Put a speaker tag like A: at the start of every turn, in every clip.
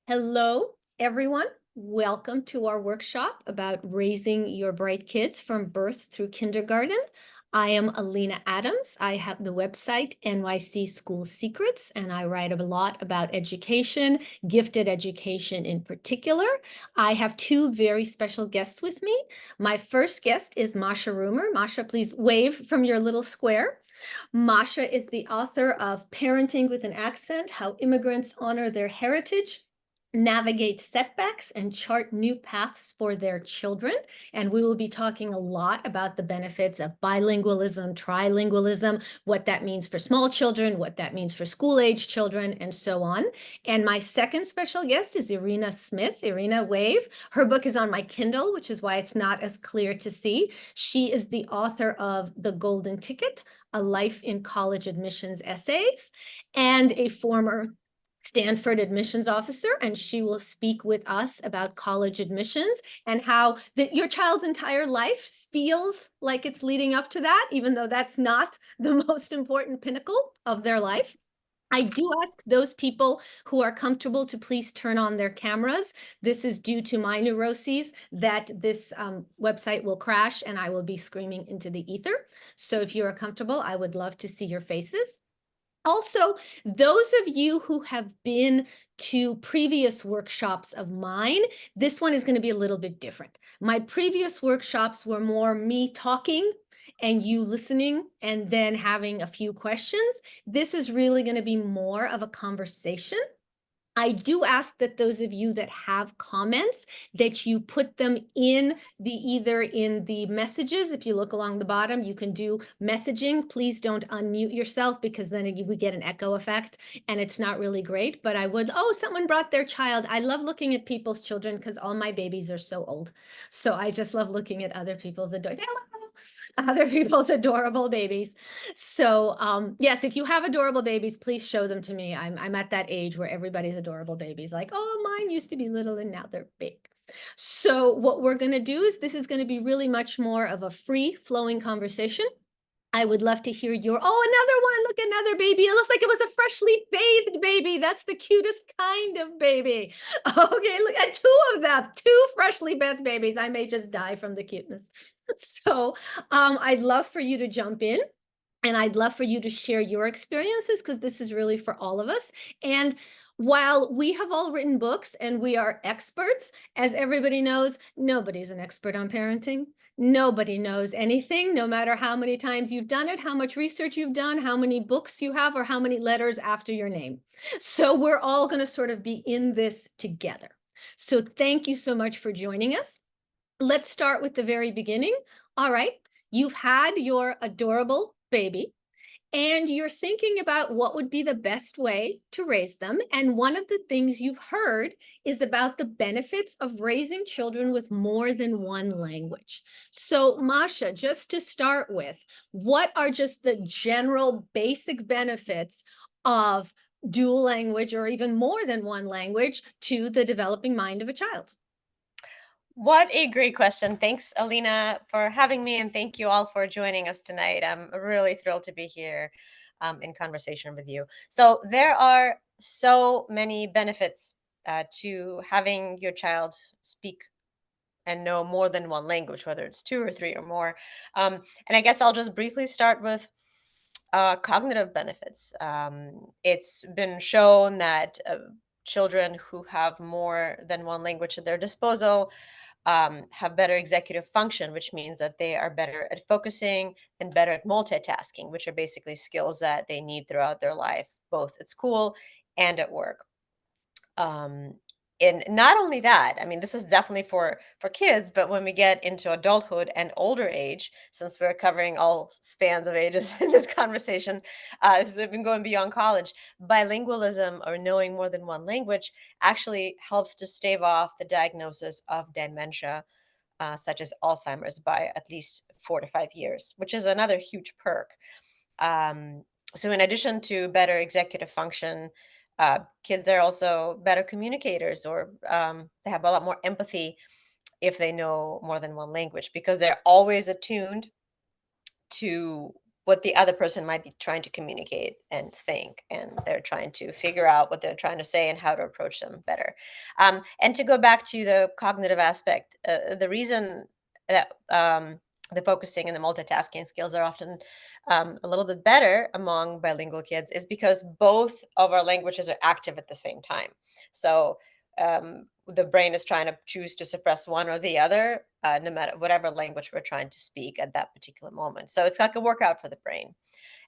A: Hello, everyone. Welcome to our workshop about raising your bright kids from birth through kindergarten. I am Alina Adams. I have the website NYC School Secrets, and I write a lot about education, gifted education in particular. I have two very special guests with me. My first guest is Masha Rumer. Masha, please wave from your little square. Masha is the author of Parenting with an Accent: How Immigrants Honor Their Heritage, Navigate Setbacks, and Chart New Paths for Their Children. And we will be talking a lot about the benefits of bilingualism, trilingualism, what that means for small children, what that means for school-age children, and so on. And my second special guest is Irena Smith. Irena, wave. Her book is on my Kindle, which is why it's not as clear to see. She is the author of The Golden Ticket: A Life in College Admissions Essays, and a former Stanford admissions officer, and she will speak with us about college admissions and how your child's entire life feels like it's leading up to that, even though that's not the most important pinnacle of their life. I do ask those people who are comfortable to please turn on their cameras. This is due to my neuroses that this website will crash and I will be screaming into the ether. So if you are comfortable, I would love to see your faces. Also, those of you who have been to previous workshops of mine, this one is going to be a little bit different. My previous workshops were more me talking and you listening and then having a few questions. This is really going to be more of a conversation. I do ask that those of you that have comments, that you put them in either in the messages. If you look along the bottom, you can do messaging. Please don't unmute yourself because then we get an echo effect and it's not really great. But I would, oh, someone brought their child. I love looking at people's children because all my babies are so old. So I just love looking at other people's adorable babies. So yes, if you have adorable babies, please show them to me. I'm at that age where everybody's adorable babies, like, oh, mine used to be little and now they're big. So what we're going to do is this is going to be really much more of a free flowing conversation. I would love to hear your, oh, another one, look, another baby. It looks like it was a freshly bathed baby. That's the cutest kind of baby. Okay, look at two of them, two freshly bathed babies. I may just die from the cuteness. So I'd love for you to jump in. And I'd love for you to share your experiences because this is really for all of us. And while we have all written books and we are experts, as everybody knows, nobody's an expert on parenting. Nobody knows anything, no matter how many times you've done it, how much research you've done, how many books you have, or how many letters after your name. So we're all going to sort of be in this together. So thank you so much for joining us. Let's start with the very beginning. All right, you've had your adorable baby and you're thinking about what would be the best way to raise them. And one of the things you've heard is about the benefits of raising children with more than one language. So, Masha, just to start with, what are just the general basic benefits of dual language or even more than one language to the developing mind of a child?
B: What a great question. Thanks, Alina, for having me, and thank you all for joining us tonight. I'm really thrilled to be here in conversation with you. So, there are so many benefits to having your child speak and know more than one language, whether it's two or three or more. And I guess I'll just briefly start with cognitive benefits. It's been shown that children who have more than one language at their disposal have better executive function, which means that they are better at focusing and better at multitasking, which are basically skills that they need throughout their life, both at school and at work. Um, and not only that, I mean, this is definitely for kids, but when we get into adulthood and older age, since we're covering all spans of ages in this conversation, this has been going beyond college. Bilingualism or knowing more than one language actually helps to stave off the diagnosis of dementia, such as Alzheimer's, by at least 4 to 5 years, which is another huge perk. Um, so, in addition to better executive function, kids are also better communicators, or they have a lot more empathy if they know more than one language because they're always attuned to what the other person might be trying to communicate and think, and they're trying to figure out what they're trying to say and how to approach them better. And to go back to the cognitive aspect, the reason that the focusing and the multitasking skills are often a little bit better among bilingual kids is because both of our languages are active at the same time. So the brain is trying to choose to suppress one or the other, no matter whatever language we're trying to speak at that particular moment. So it's like a workout for the brain.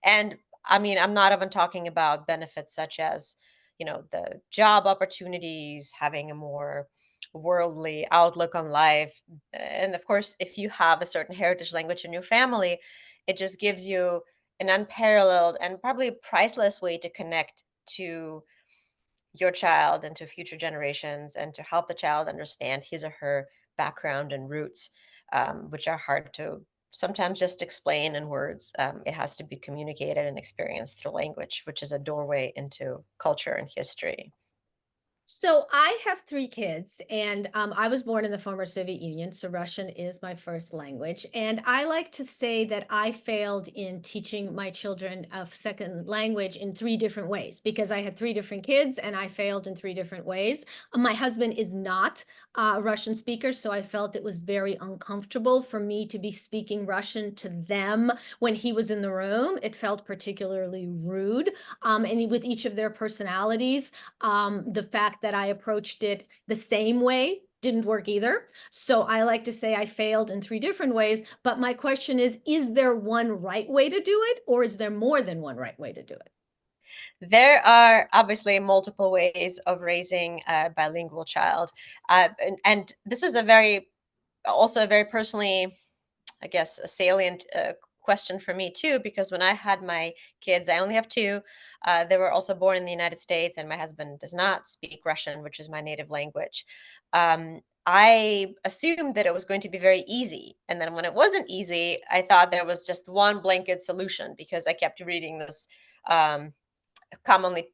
B: And I mean, I'm not even talking about benefits such as, the job opportunities, having a more worldly outlook on life. And of course, if you have a certain heritage language in your family, it just gives you an unparalleled and probably priceless way to connect to your child and to future generations and to help the child understand his or her background and roots, which are hard to sometimes just explain in words. It has to be communicated and experienced through language, which is a doorway into culture and history.
A: So I have three kids, and I was born in the former Soviet Union, so Russian is my first language. And I like to say that I failed in teaching my children a second language in three different ways because I had three different kids and I failed in three different ways. My husband is not a Russian speaker, so I felt it was very uncomfortable for me to be speaking Russian to them when he was in the room. It felt particularly rude. And with each of their personalities, the fact that I approached it the same way didn't work either. So I like to say I failed in three different ways. But my question is there one right way to do it, or is there more than one right way to do it?
B: There are obviously multiple ways of raising a bilingual child. And this is also a very personally, I guess, a salient question for me too, because when I had my kids, I only have two. They were also born in the United States, and my husband does not speak Russian, which is my native language. I assumed that it was going to be very easy. And then when it wasn't easy, I thought there was just one blanket solution because I kept reading this um, commonly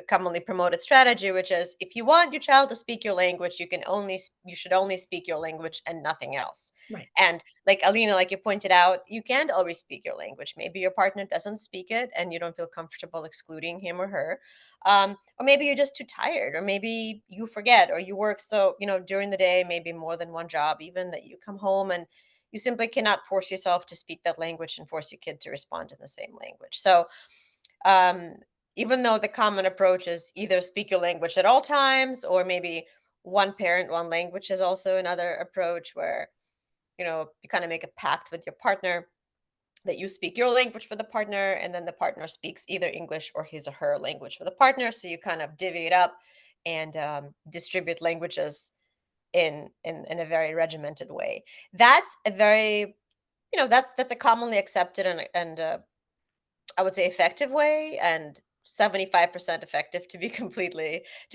B: commonly promoted strategy, which is if you want your child to speak your language, you should only speak your language and nothing else.
A: Right.
B: And like Alina, like you pointed out, you can't always speak your language. Maybe your partner doesn't speak it and you don't feel comfortable excluding him or her. Or maybe you're just too tired, or maybe you forget, or you work so, during the day, maybe more than one job, even that you come home and you simply cannot force yourself to speak that language and force your kid to respond in the same language. So, um, even though the common approach is either speak your language at all times, or maybe one parent, one language is also another approach where, you kind of make a pact with your partner that you speak your language with the partner, and then the partner speaks either English or his or her language with the partner. So you kind of divvy it up and distribute languages in a very regimented way. That's a very, that's a commonly accepted and I would say effective way, and 75% effective to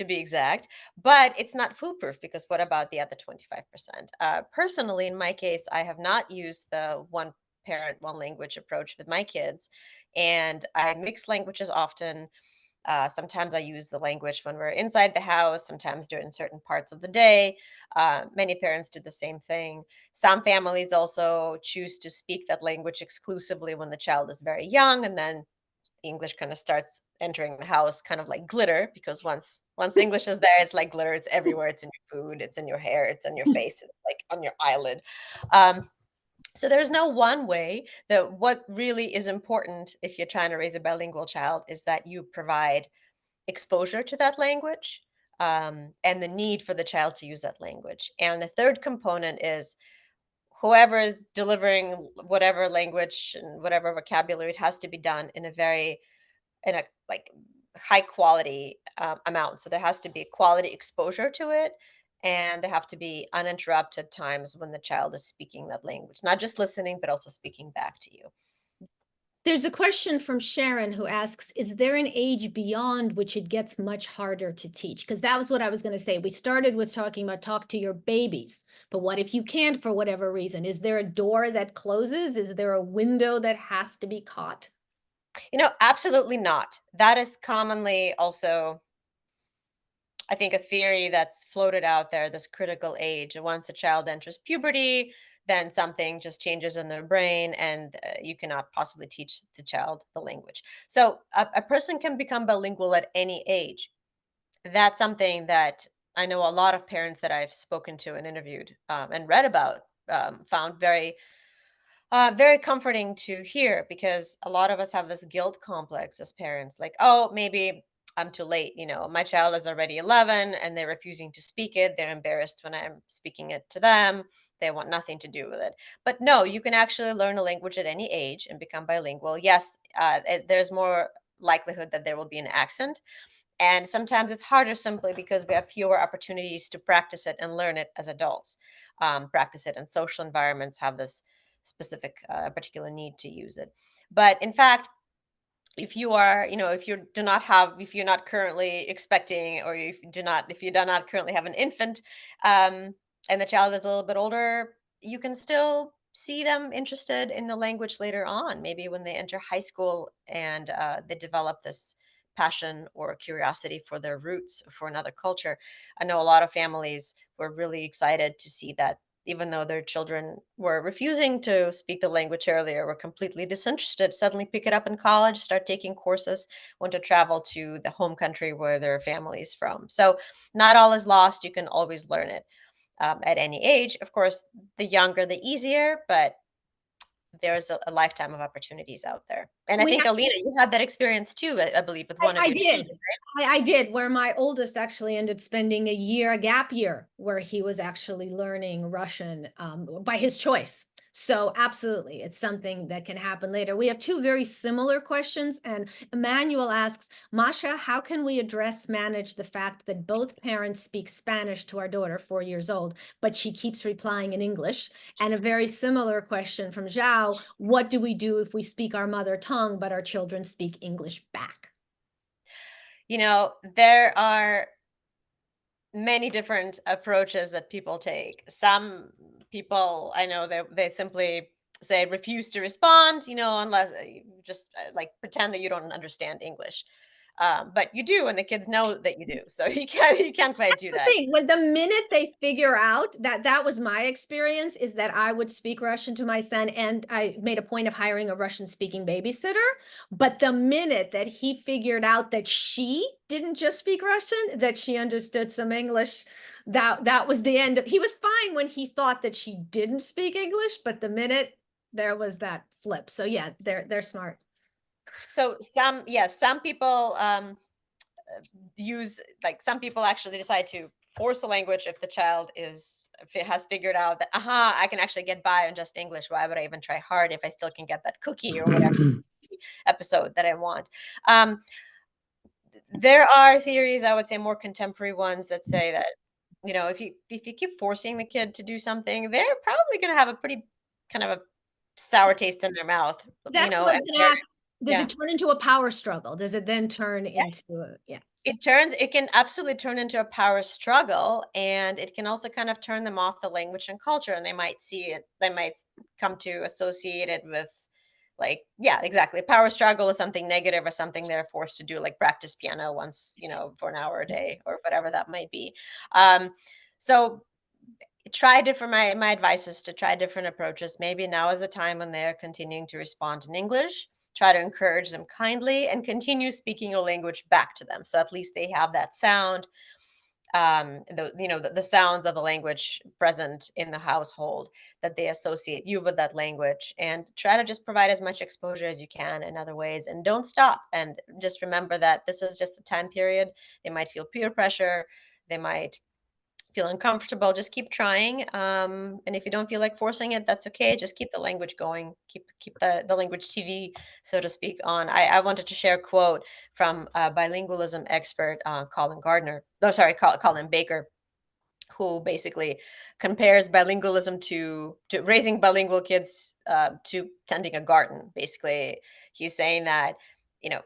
B: be exact. But it's not foolproof because what about the other 25%? Personally, in my case, I have not used the one parent, one language approach with my kids, and I mix languages often. Sometimes I use the language when we're inside the house, sometimes during certain parts of the day. Many parents did the same thing. Some families also choose to speak that language exclusively when the child is very young, and then English kind of starts entering the house, kind of like glitter, because once English is there, it's like glitter. It's everywhere. It's in your food. It's in your hair. It's in your face. It's like on your eyelid. Um, so there's no one way. That what really is important if you're trying to raise a bilingual child is that you provide exposure to that language, and the need for the child to use that language. And the third component is whoever is delivering whatever language and whatever vocabulary, it has to be done in a like high quality amount. So there has to be quality exposure to it, and there have to be uninterrupted times when the child is speaking that language, not just listening, but also speaking back to you.
A: There's a question from Sharon who asks, is there an age beyond which it gets much harder to teach? Because that was what I was going to say. We started with talking about talk to your babies, but what if you can't for whatever reason? Is there a door that closes? Is there a window that has to be caught?
B: Absolutely not. That is commonly also, I think a theory that's floated out there, this critical age. And once a child enters puberty, then something just changes in their brain, and you cannot possibly teach the child the language. So a person can become bilingual at any age. That's something that I know a lot of parents that I've spoken to and interviewed and read about found very comforting to hear, because a lot of us have this guilt complex as parents, like, oh, maybe I'm too late. My child is already 11 and they're refusing to speak it. They're embarrassed when I'm speaking it to them. They want nothing to do with it. But no, you can actually learn a language at any age and become bilingual. Yes, there's more likelihood that there will be an accent, and sometimes it's harder simply because we have fewer opportunities to practice it and learn it as adults. Practice it in social environments, have this specific, particular need to use it. But in fact, if you are, if you're not currently expecting, or if you do not currently have an infant, um, and the child is a little bit older, you can still see them interested in the language later on, maybe when they enter high school and they develop this passion or curiosity for their roots, for another culture. I know a lot of families were really excited to see that, even though their children were refusing to speak the language earlier, were completely disinterested, suddenly pick it up in college, start taking courses, want to travel to the home country where their family is from. So not all is lost. You can always learn it at any age. Of course, the younger, the easier, but there's a lifetime of opportunities out there. And I
A: We
B: think, Alina, you had that experience too, I believe, with one of
A: I
B: your children.
A: did. I did, where my oldest actually ended spending a gap year, where he was actually learning Russian by his choice. So absolutely, it's something that can happen later. We have two very similar questions, and Emmanuel asks, Masha, how can we manage the fact that both parents speak Spanish to our daughter, 4 years old, but she keeps replying in English? And a very similar question from Zhao, what do we do if we speak our mother tongue, but our children speak English back?
B: There are many different approaches that people take. Some people, I know, they simply say refuse to respond, unless you just like pretend that you don't understand English. But you do, and the kids know that you do. So you can't quite do
A: The
B: that.
A: thing, when the minute they figure out that was my experience, is that I would speak Russian to my son, and I made a point of hiring a Russian speaking babysitter. But the minute that he figured out that she didn't just speak Russian, that she understood some English, that was the end of. He was fine when he thought that she didn't speak English, but the minute there was that flip. So yeah, they're smart.
B: So some people use, like, some people actually decide to force a language if the child if it has figured out that, I can actually get by on just English. Why would I even try hard if I still can get that cookie or whatever episode that I want? Um, there are theories, I would say more contemporary ones, that say that, if you keep forcing the kid to do something, they're probably going to have a pretty kind of a sour taste in their mouth,
A: That's what I
B: and
A: was gonna ask. Does
B: yeah.
A: it turn into a power struggle? Does it then turn into a, yeah?
B: It can absolutely turn into a power struggle, and it can also kind of turn them off the language and culture, and they might come to associate it with, like, yeah, exactly. A power struggle is something negative, or something they're forced to do, like practice piano once, for an hour a day, or whatever that might be. Um, so try different my advice is to try different approaches. Maybe now is the time when they're continuing to respond in English. Try to encourage them kindly and continue speaking your language back to them, so at least they have that sound, the sounds of the language present in the household, that they associate you with that language, and try to just provide as much exposure as you can in other ways, and don't stop. And just remember that this is just a time period. They might feel peer pressure, they might feel uncomfortable. Just keep trying, and if you don't feel like forcing it, that's okay. Just keep the language going, keep the language TV, so to speak, on. I wanted to share a quote from bilingualism expert, Colin Gardner, oh sorry, Colin Baker, who basically compares bilingualism to raising bilingual kids, to tending a garden. Basically, he's saying that,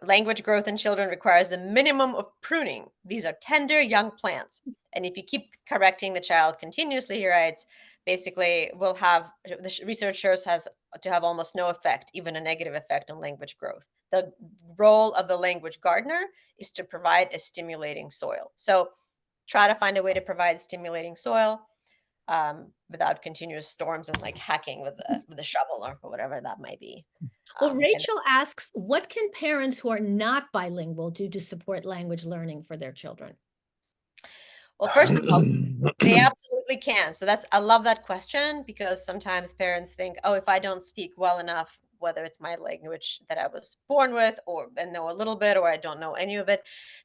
B: language growth in children requires a minimum of pruning. These are tender young plants, and if you keep correcting the child continuously, he writes, basically will have the research shows has to have almost no effect, even a negative effect, on language growth. The role of the language gardener is to provide a stimulating soil. So try to find a way to provide stimulating soil without continuous storms and like hacking with a shovel or whatever that might be.
A: Well,
B: And
A: Rachel asks, what can parents who are not bilingual do to support language learning for their children?
B: well, first of all, they absolutely can. So I love that question because sometimes parents think, oh, if I don't speak well enough, whether it's my language that I was born with or and know a little bit, or I don't know any of it,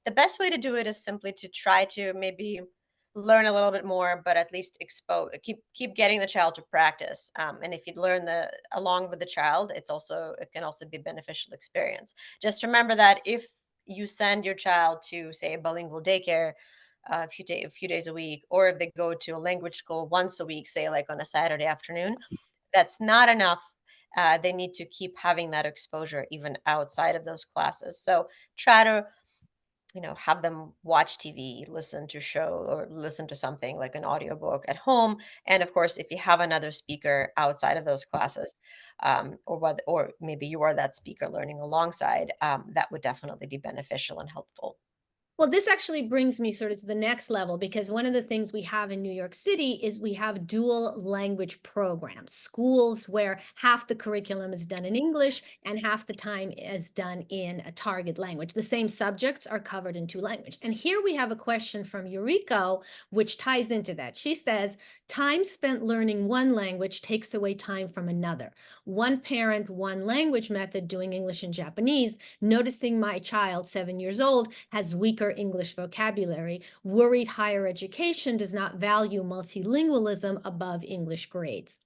B: the best way to do it is simply to try to maybe learn a little bit more, but at least keep getting the child to practice. And if you learn the along with the child, it can also be a beneficial experience. Just remember that if you send your child to, say, a bilingual daycare a few days a week, or if they go to a language school once a week, say like on a Saturday afternoon, that's not enough. They need to keep having that exposure even outside of those classes. So try to, have them watch TV, listen to show or listen to something like an audiobook at home. And of course, if you have another speaker outside of those classes, or maybe you are that speaker learning alongside, that would definitely be beneficial and helpful.
A: Well, this actually brings me sort of to the next level, because one of the things we have in New York City is we have dual language programs, schools where half the curriculum is done in English and half the time is done in a target language. The same subjects are covered in two languages. And here we have a question from Eureka, which ties into that. She says, time spent learning one language takes away time from another. One parent, one language method doing English and Japanese, noticing my child, 7 years old, has weaker English vocabulary, worried higher education does not value multilingualism above English grades.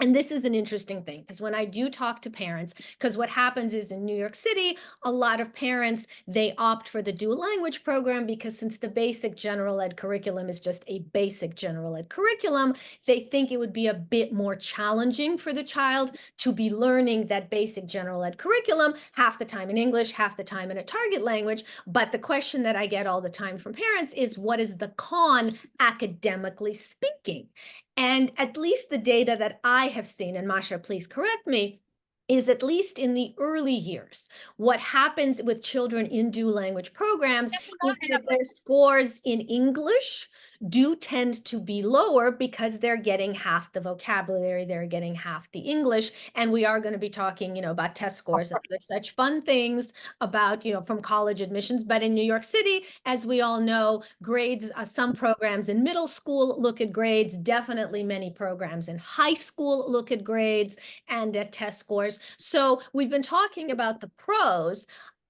A: And this is an interesting thing, because when I do talk to parents, because what happens is in New York City, a lot of parents, they opt for the dual language program because since the basic general ed curriculum is just a basic general ed curriculum, they think it would be a bit more challenging for the child to be learning that basic general ed curriculum half the time in English, half the time in a target language. But the question that I get all the time from parents is, what is the con academically speaking? And at least the data that I have seen, and Masha, please correct me, is at least in the early years. What happens with children in dual language programs is that their scores in English do tend to be lower because they're getting half the vocabulary, they're getting half the English. And we are going to be talking, about test scores and other such fun things about, from college admissions. But in New York City, as we all know, grades, some programs in middle school look at grades, definitely many programs in high school look at grades and at test scores. So we've been talking about the pros.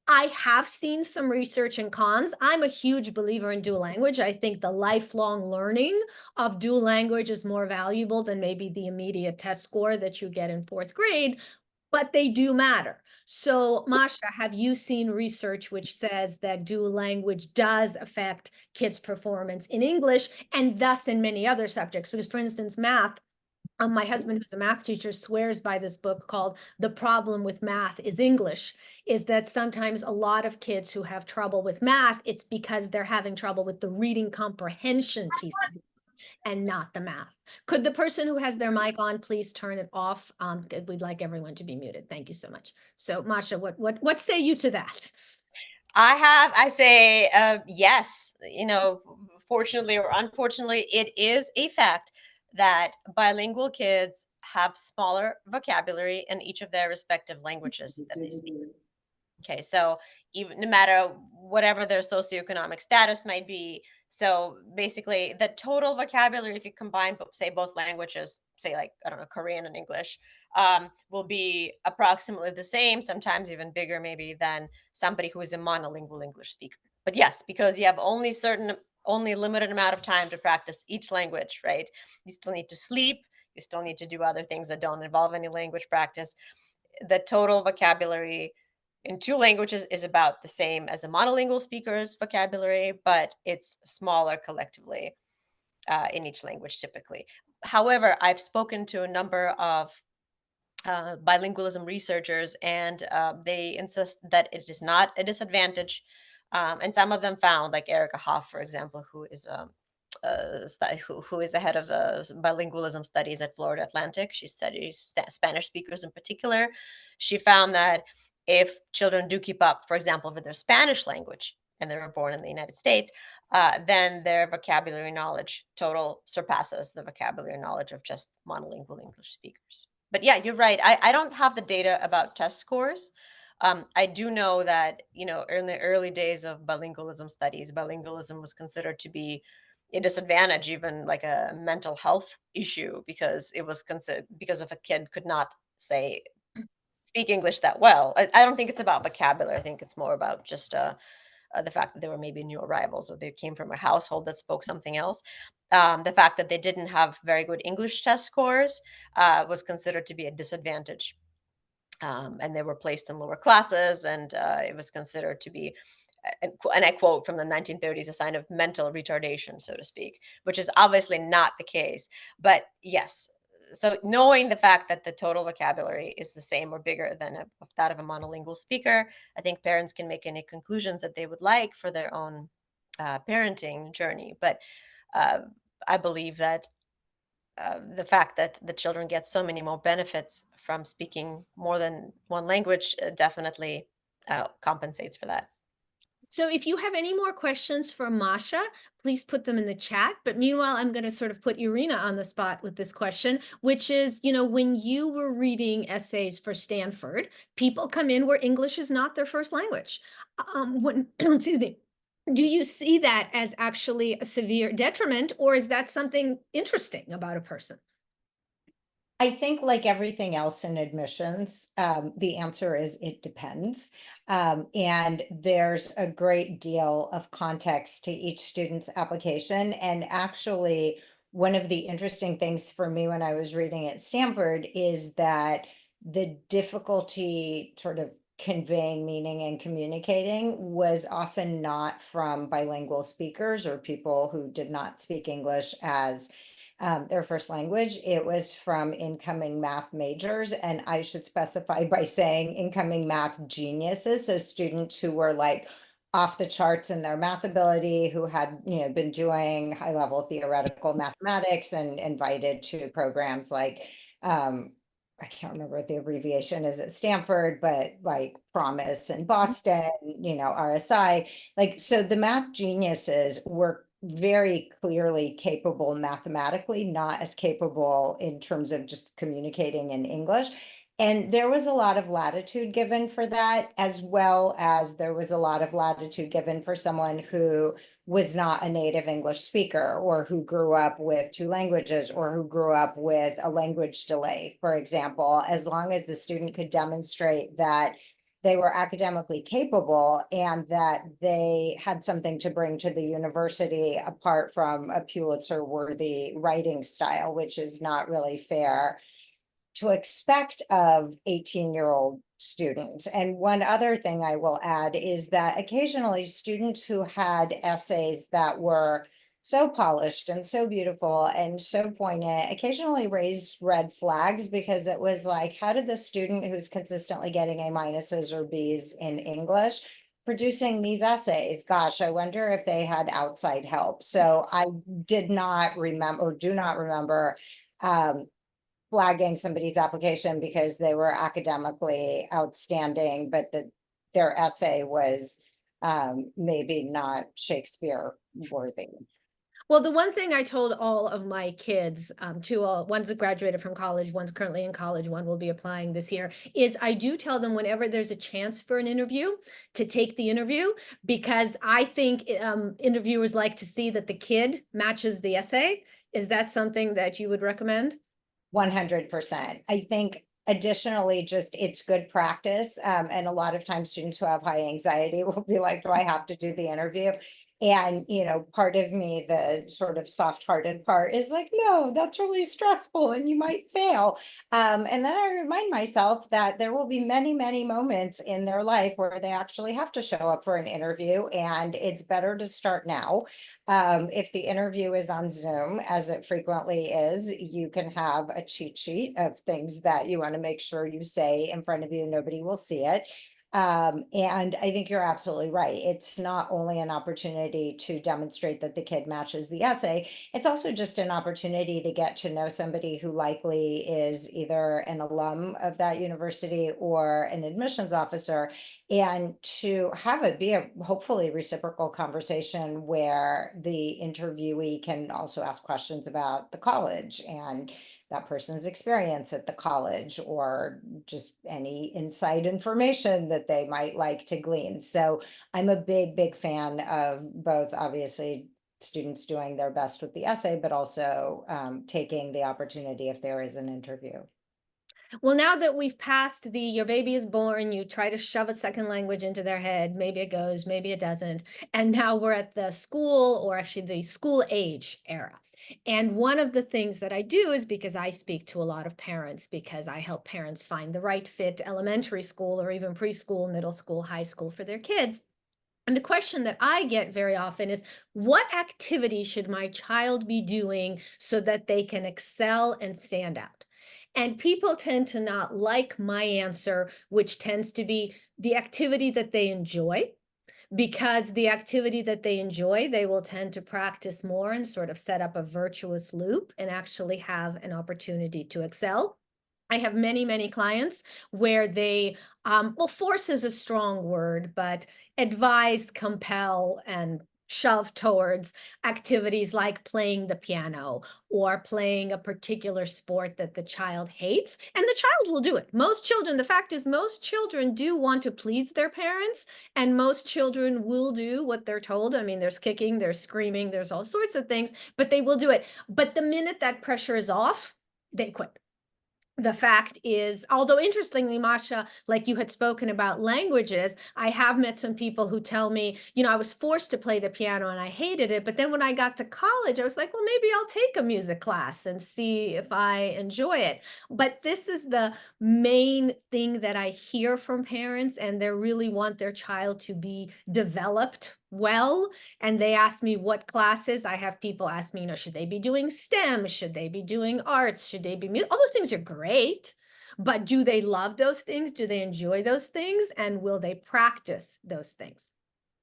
A: I have seen some research and cons. I'm a huge believer in dual language. I think the lifelong learning of dual language is more valuable than maybe the immediate test score that you get in fourth grade, but they do matter. So, Masha, have you seen research which says that dual language does affect kids' performance in English and thus in many other subjects? Because, for instance, math, my husband, who's a math teacher, swears by this book called The Problem with Math is English, is that sometimes a lot of kids who have trouble with math, it's because they're having trouble with the reading comprehension piece and not the math. Could the person who has their mic on please turn it off? We'd like everyone to be muted. Thank you so much. So, Masha, what say you to that?
B: I say yes. Fortunately or unfortunately, it is a fact that bilingual kids have smaller vocabulary in each of their respective languages that they speak. Okay, so even no matter whatever their socioeconomic status might be, so basically the total vocabulary, if you combine, say both languages, say like I don't know, Korean and English, will be approximately the same, sometimes even bigger, maybe than somebody who is a monolingual English speaker. But yes, because you have only limited amount of time to practice each language, right? You still need to sleep. You still need to do other things that don't involve any language practice. The total vocabulary in two languages is about the same as a monolingual speaker's vocabulary, but it's smaller collectively in each language typically. However, I've spoken to a number of bilingualism researchers, and they insist that it is not a disadvantage. And some of them found, like Erica Hoff, for example, who is the head of bilingualism studies at Florida Atlantic. She studies Spanish speakers in particular. She found that if children do keep up, for example, with their Spanish language, and they were born in the United States, then their vocabulary knowledge total surpasses the vocabulary knowledge of just monolingual English speakers. But yeah, you're right. I don't have the data about test scores. I do know that, in the early days of bilingualism studies, bilingualism was considered to be a disadvantage, even like a mental health issue, because it was considered because if a kid could not say speak English that well. I don't think it's about vocabulary. I think it's more about just the fact that they were maybe new arrivals or they came from a household that spoke something else. The fact that they didn't have very good English test scores was considered to be a disadvantage. And they were placed in lower classes, and it was considered to be, and I quote from the 1930s, a sign of mental retardation, so to speak, which is obviously not the case. But yes, so knowing the fact that the total vocabulary is the same or bigger than that of a monolingual speaker, I think parents can make any conclusions that they would like for their own parenting journey. But uh, I believe that the fact that the children get so many more benefits from speaking more than one language definitely compensates for that.
A: So if you have any more questions for Masha, please put them in the chat. But meanwhile, I'm going to sort of put Irina on the spot with this question, which is, when you were reading essays for Stanford, people come in where English is not their first language. Excuse me. Do you see that as actually a severe detriment, or is that something interesting about a person?
C: I think like everything else in admissions, the answer is it depends. And there's a great deal of context to each student's application. And actually, one of the interesting things for me when I was reading at Stanford is that the difficulty sort of conveying meaning and communicating was often not from bilingual speakers or people who did not speak English as their first language. It was from incoming math majors. And I should specify by saying incoming math geniuses. So students who were like off the charts in their math ability, who had, been doing high level theoretical mathematics and invited to programs like, I can't remember what the abbreviation is at Stanford, but like Promise in Boston, RSI. Like, so the math geniuses were very clearly capable mathematically, not as capable in terms of just communicating in English. And there was a lot of latitude given for that, as well as there was a lot of latitude given for someone who was not a native English speaker or who grew up with two languages or who grew up with a language delay, for example, as long as the student could demonstrate that they were academically capable and that they had something to bring to the university apart from a Pulitzer-worthy writing style, which is not really fair to expect of 18-year-old students. And one other thing I will add is that occasionally students who had essays that were so polished and so beautiful and so poignant occasionally raised red flags because it was like, how did the student who's consistently getting A minuses or B's in English producing these essays? Gosh, I wonder if they had outside help. So I did not remember or do not remember flagging somebody's application because they were academically outstanding, but their essay was maybe not Shakespeare worthy.
A: Well, the one thing I told all of my kids, one's graduated from college, one's currently in college, one will be applying this year, is I do tell them whenever there's a chance for an interview to take the interview, because I think interviewers like to see that the kid matches the essay. Is that something that you would recommend?
C: 100%. I think additionally, just it's good practice. And a lot of times students who have high anxiety will be like, do I have to do the interview? And, part of me, the sort of soft-hearted part is like, no, that's really stressful and you might fail. And then I remind myself that there will be many, many moments in their life where they actually have to show up for an interview, and it's better to start now. If the interview is on Zoom, as it frequently is, you can have a cheat sheet of things that you want to make sure you say in front of you. Nobody will see it. And I think you're absolutely right. It's not only an opportunity to demonstrate that the kid matches the essay, it's also just an opportunity to get to know somebody who likely is either an alum of that university or an admissions officer, and to have it be a hopefully reciprocal conversation where the interviewee can also ask questions about the college and that person's experience at the college, or just any inside information that they might like to glean. So I'm a big fan of both, obviously, students doing their best with the essay, but also taking the opportunity if there is an interview.
A: Well, now that we've passed the your baby is born, you try to shove a second language into their head. Maybe it goes, maybe it doesn't. And now we're at the school, or actually the school age era. And one of the things that I do is, because I speak to a lot of parents, because I help parents find the right fit elementary school or even preschool, middle school, high school for their kids. And the question that I get very often is, what activity should my child be doing so that they can excel and stand out? And people tend to not like my answer, which tends to be the activity that they enjoy, because the activity that they enjoy, they will tend to practice more and sort of set up a virtuous loop and actually have an opportunity to excel. I have many clients where they, well, force is a strong word, but advise, compel, and shove towards activities like playing the piano or playing a particular sport that the child hates, and the child will do it. Most children, the fact is, most children do want to please their parents, and most children will do what they're told. I mean, there's kicking, there's screaming, there's all sorts of things, but they will do it. But the minute that pressure is off, they quit. The fact is, although interestingly, Masha, like you had spoken about languages, I have met some people who tell me, I was forced to play the piano and I hated it. But then when I got to college, I was like, well, maybe I'll take a music class and see if I enjoy it. But this is the main thing that I hear from parents, and they really want their child to be developed well. And they ask me what classes. I have people ask me, should they be doing STEM? Should they be doing arts? Should they be all those things are great, but do they love those things? Do they enjoy those things? And will they practice those things?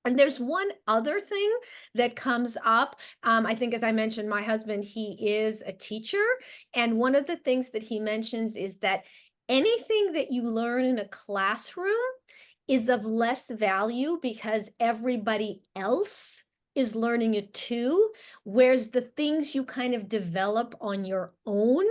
A: And there's one other thing that comes up. I think, as I mentioned, my husband, he is a teacher. And one of the things that he mentions is that anything that you learn in a classroom is of less value because everybody else is learning it too, whereas the things you kind of develop on your own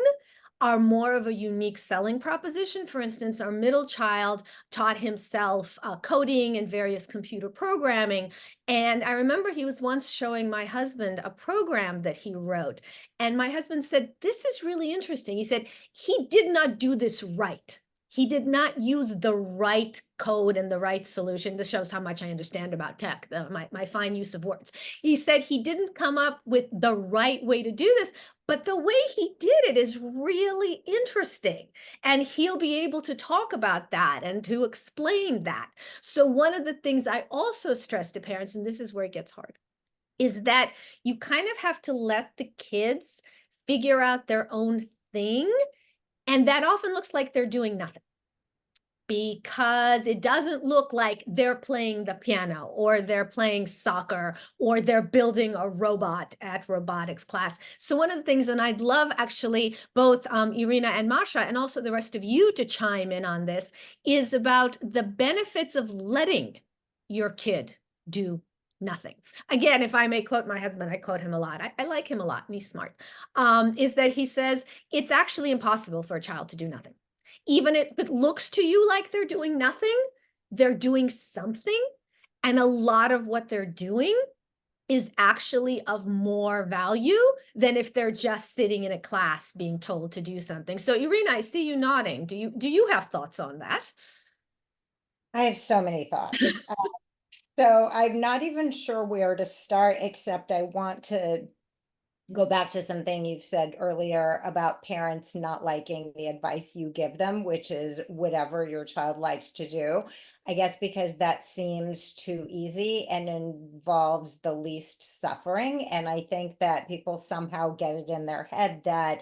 A: are more of a unique selling proposition. For instance, our middle child taught himself coding and various computer programming. And I remember he was once showing my husband a program that he wrote. And my husband said, "This is really interesting." He said, "He did not do this right. He did not use the right code and the right solution." This shows how much I understand about tech, my fine use of words. He said he didn't come up with the right way to do this, but the way he did it is really interesting. And he'll be able to talk about that and to explain that. So one of the things I also stress to parents, and this is where it gets hard, is that you kind of have to let the kids figure out their own thing. And that often looks like they're doing nothing, because it doesn't look like they're playing the piano or they're playing soccer or they're building a robot at robotics class. So one of the things, and I'd love actually both Irena and Masha, and also the rest of you, to chime in on this, is about the benefits of letting your kid do nothing. Again, if I may quote my husband, I quote him a lot. I like him a lot, and he's smart. Is that he says, it's actually impossible for a child to do nothing. Even if it looks to you like they're doing nothing, they're doing something. And a lot of what they're doing is actually of more value than if they're just sitting in a class being told to do something. So Irena, I see you nodding. Do you have thoughts on that?
C: I have so many thoughts. So I'm not even sure where to start, except I want to go back to something you've said earlier about parents not liking the advice you give them, which is whatever your child likes to do. I guess because that seems too easy and involves the least suffering. And I think that people somehow get it in their head that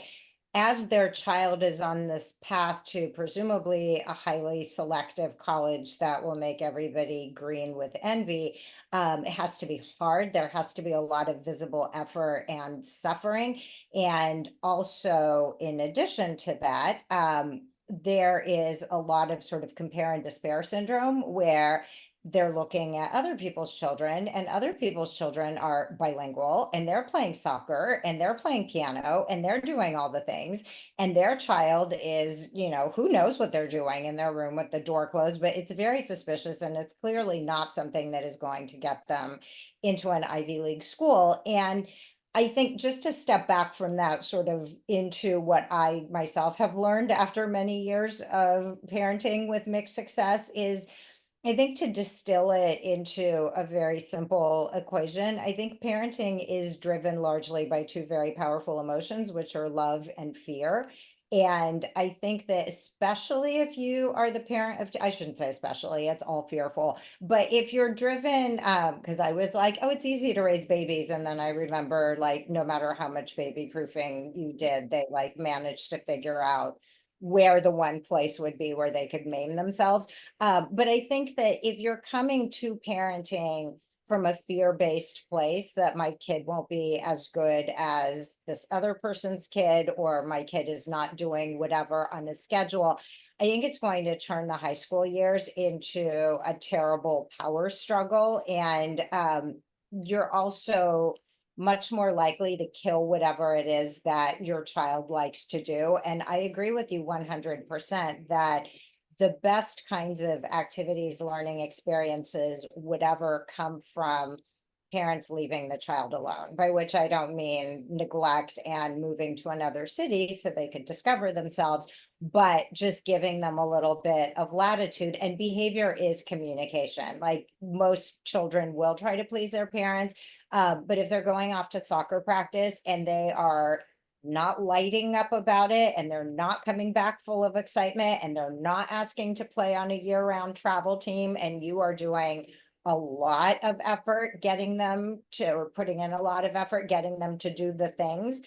C: as their child is on this path to presumably a highly selective college that will make everybody green with envy, it has to be hard. There has to be a lot of visible effort and suffering. And also, in addition to that, there is a lot of sort of compare and despair syndrome where they're looking at other people's children, and other people's children are bilingual and they're playing soccer and they're playing piano and they're doing all the things, and their child is, who knows what they're doing in their room with the door closed, but it's very suspicious, and it's clearly not something that is going to get them into an Ivy League school. And I think, just to step back from that, sort of into what I myself have learned after many years of parenting with mixed success, is I think, to distill it into a very simple equation, I think parenting is driven largely by two very powerful emotions, which are love and fear. And I think that, especially if you are the parent of, I shouldn't say especially, it's all fearful, but if you're driven, because I was like, oh, it's easy to raise babies. And then I remember, like, no matter how much baby proofing you did, they like managed to figure out where the one place would be where they could maim themselves. But I think that if you're coming to parenting from a fear-based place, that my kid won't be as good as this other person's kid, or my kid is not doing whatever on his schedule, I think it's going to turn the high school years into a terrible power struggle. And you're also much more likely to kill whatever it is that your child likes to do. And I agree with you 100% that the best kinds of activities, learning experiences, would ever come from parents leaving the child alone, by which I don't mean neglect and moving to another city so they could discover themselves, but just giving them a little bit of latitude. And behavior is communication. Like, most children will try to please their parents. But if they're going off to soccer practice and they are not lighting up about it, and they're not coming back full of excitement, and they're not asking to play on a year-round travel team, and you are doing a lot of effort getting them to, or putting in a lot of effort getting them to do the things,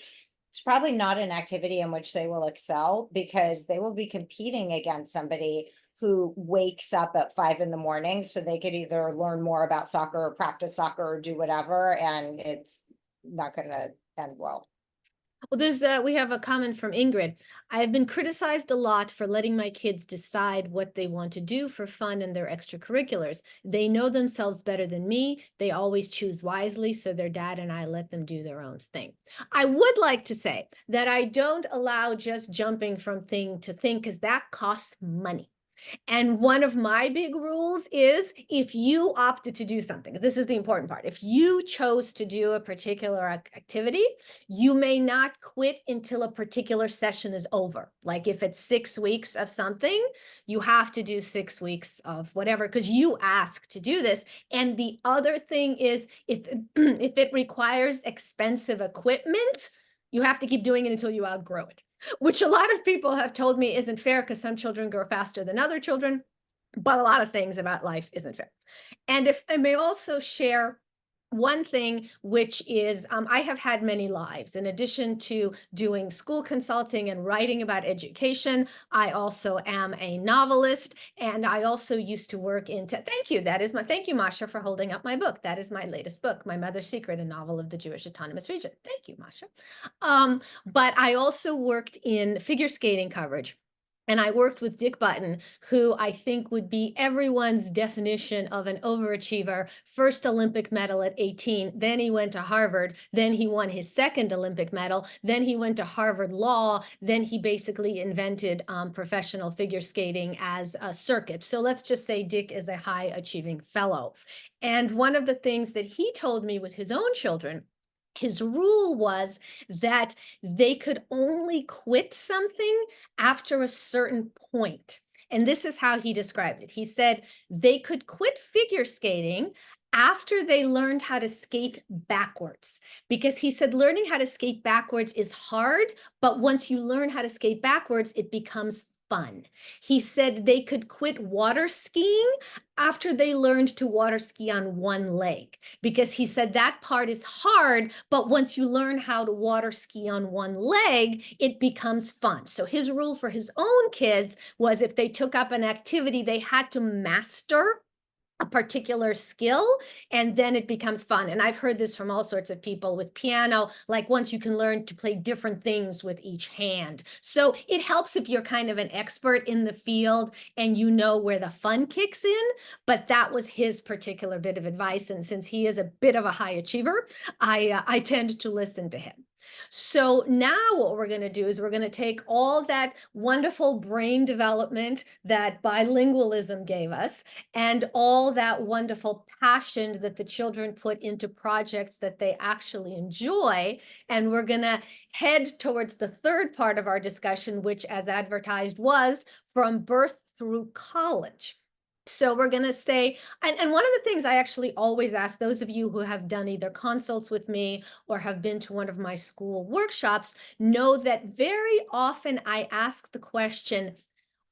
C: it's probably not an activity in which they will excel, because they will be competing against somebody who wakes up at 5 in the morning so they could either learn more about soccer or practice soccer or do whatever, and it's not going to end well.
A: Well, we have a comment from Ingrid. I have been criticized a lot for letting my kids decide what they want to do for fun in their extracurriculars. They know themselves better than me. They always choose wisely, so their dad and I let them do their own thing. I would like to say that I don't allow just jumping from thing to thing, because that costs money. And one of my big rules is, if you opted to do something, this is the important part. If you chose to do a particular activity, you may not quit until a particular session is over. Like, if it's 6 weeks of something, you have to do 6 weeks of whatever, because you asked to do this. And the other thing is, if it requires expensive equipment, you have to keep doing it until you outgrow it, which a lot of people have told me isn't fair, because some children grow faster than other children, but a lot of things about life isn't fair. And if I may also share one thing, which is, I have had many lives. In addition to doing school consulting and writing about education, I also am a novelist, and I also used to work thank you, thank you, Masha, for holding up my book. That is my latest book, My Mother's Secret, a novel of the Jewish Autonomous Region. Thank you, Masha. But I also worked in figure skating coverage. And I worked with Dick Button, who I think would be everyone's definition of an overachiever. First Olympic medal at 18, then he went to Harvard, then he won his second Olympic medal, then he went to Harvard Law, then he basically invented professional figure skating as a circuit. So let's just say Dick is a high achieving fellow. And one of the things that he told me with his own children, his rule was that they could only quit something after a certain point. And this is how he described it. He said they could quit figure skating after they learned how to skate backwards, because he said learning how to skate backwards is hard, but once you learn how to skate backwards, it becomes fun. He said they could quit water skiing after they learned to water ski on one leg, because he said that part is hard, but once you learn how to water ski on one leg, it becomes fun. So his rule for his own kids was if they took up an activity, they had to master a particular skill, and then it becomes fun. And I've heard this from all sorts of people with piano, like once you can learn to play different things with each hand. So it helps if you're kind of an expert in the field and you know where the fun kicks in, but that was his particular bit of advice. And since he is a bit of a high achiever, I tend to listen to him. So now what we're going to do is we're going to take all that wonderful brain development that bilingualism gave us and all that wonderful passion that the children put into projects that they actually enjoy. And we're going to head towards the third part of our discussion, which, as advertised, was from birth through college. So we're going to say, and one of the things I actually always ask those of you who have done either consults with me or have been to one of my school workshops know that very often I ask the question,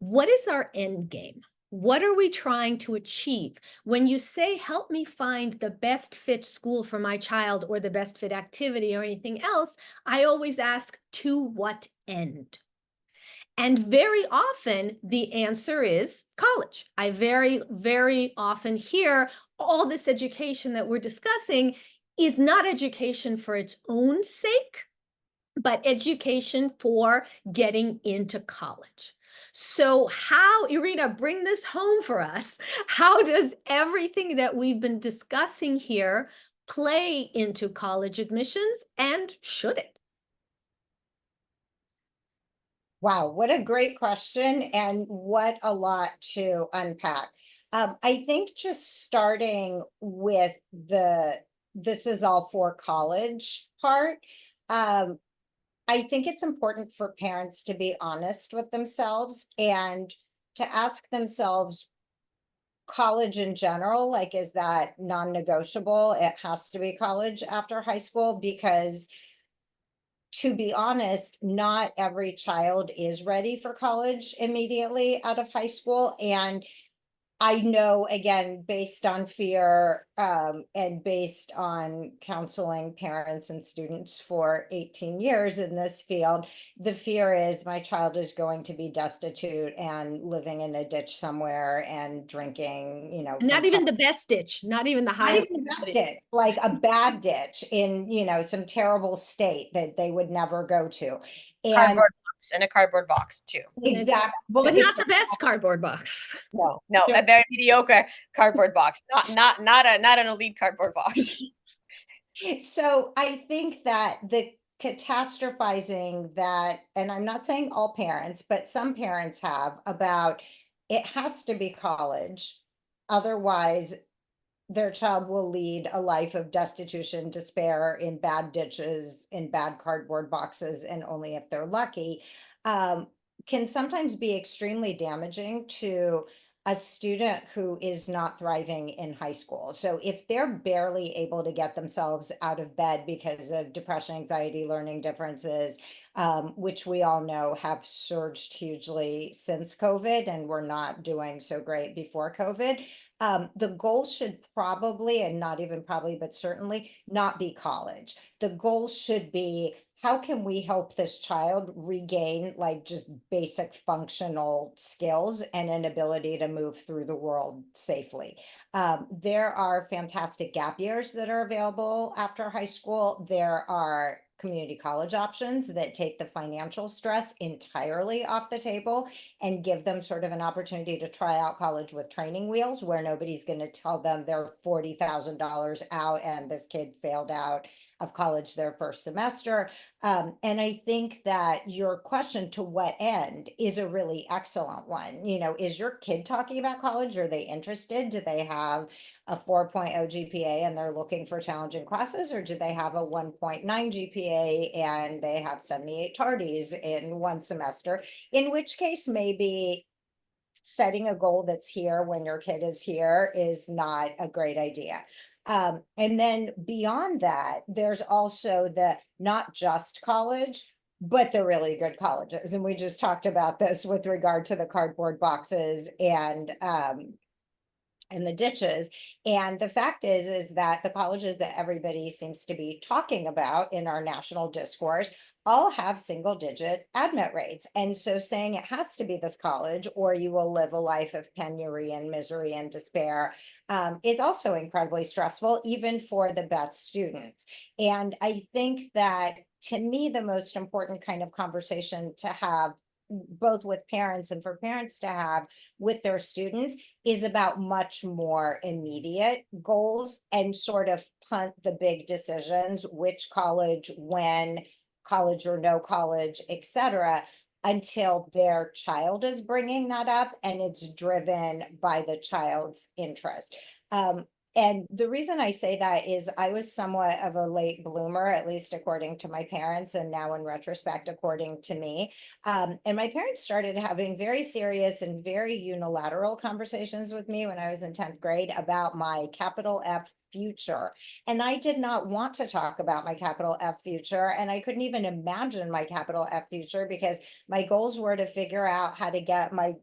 A: what is our end game? What are we trying to achieve? When you say, help me find the best fit school for my child or the best fit activity or anything else, I always ask, to what end? And very often the answer is college. I very, very often hear all this education that we're discussing is not education for its own sake, but education for getting into college. So how, Irena, bring this home for us. How does everything that we've been discussing here play into college admissions, and should it?
C: Wow, what a great question, and what a lot to unpack. I think just starting with the this is all for college part, I think it's important for parents to be honest with themselves and to ask themselves, college in general, like, is that non-negotiable? It has to be college after high school, because to be honest, not every child is ready for college immediately out of high school. And I know, again, based on fear, and based on counseling parents and students for 18 years in this field, the fear is my child is going to be destitute and living in a ditch somewhere and drinking,
A: Not even the best ditch, not even the
C: not
A: highest
C: even that
A: quality.
C: ditch, like a bad ditch in, some terrible state that they would never go to. And
B: Cardboard box, in a cardboard box too.
C: exactly, well,
A: But not the best cardboard box.
C: no,
B: No, a very mediocre cardboard box, not an elite cardboard box.
C: So I think that the catastrophizing that, and I'm not saying all parents, but some parents have, about it has to be college, otherwise their child will lead a life of destitution, despair, in bad ditches, in bad cardboard boxes, and only if they're lucky, um, can sometimes be extremely damaging to a student who is not thriving in high school. So if they're barely able to get themselves out of bed because of depression, anxiety, learning differences, which we all know have surged hugely since COVID and were not doing so great before COVID, the goal should probably, and not even probably, but certainly not be college. The goal should be, how can we help this child regain like just basic functional skills and an ability to move through the world safely? There are fantastic gap years that are available after high school. There are community college options that take the financial stress entirely off the table and give them sort of an opportunity to try out college with training wheels, where nobody's going to tell them they're $40,000 out and this kid failed out of college their first semester. And I think that your question, to what end, is a really excellent one. Is your kid talking about college? Are they interested? Do they have a 4.0 GPA and they're looking for challenging classes, or do they have a 1.9 GPA and they have 78 tardies in one semester? In which case, maybe setting a goal that's here when your kid is here is not a great idea. And then beyond that, there's also the not just college, but they're really good colleges. And we just talked about this with regard to the cardboard boxes and the ditches. And the fact is that the colleges that everybody seems to be talking about in our national discourse all have single digit admit rates. And so saying it has to be this college or you will live a life of penury and misery and despair is also incredibly stressful, even for the best students. And I think that to me, the most important kind of conversation to have both with parents and for parents to have with their students is about much more immediate goals and sort of punt the big decisions, which college, when, college or no college, etc., until their child is bringing that up and it's driven by the child's interest. And the reason I say that is I was somewhat of a late bloomer, at least according to my parents, and now in retrospect, according to me. And my parents started having very serious and very unilateral conversations with me when I was in 10th grade about my capital F future. And I did not want to talk about my capital F future. And I couldn't even imagine my capital F future because my goals were to figure out how to get my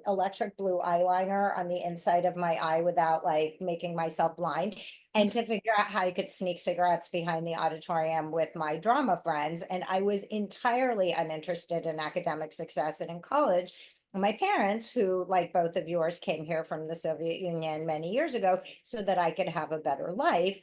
C: electric blue eyeliner on the inside of my eye without like making myself blind, and to figure out how I could sneak cigarettes behind the auditorium with my drama friends. And I was entirely uninterested in academic success and in college. My parents, who, like both of yours, came here from the Soviet Union many years ago so that I could have a better life,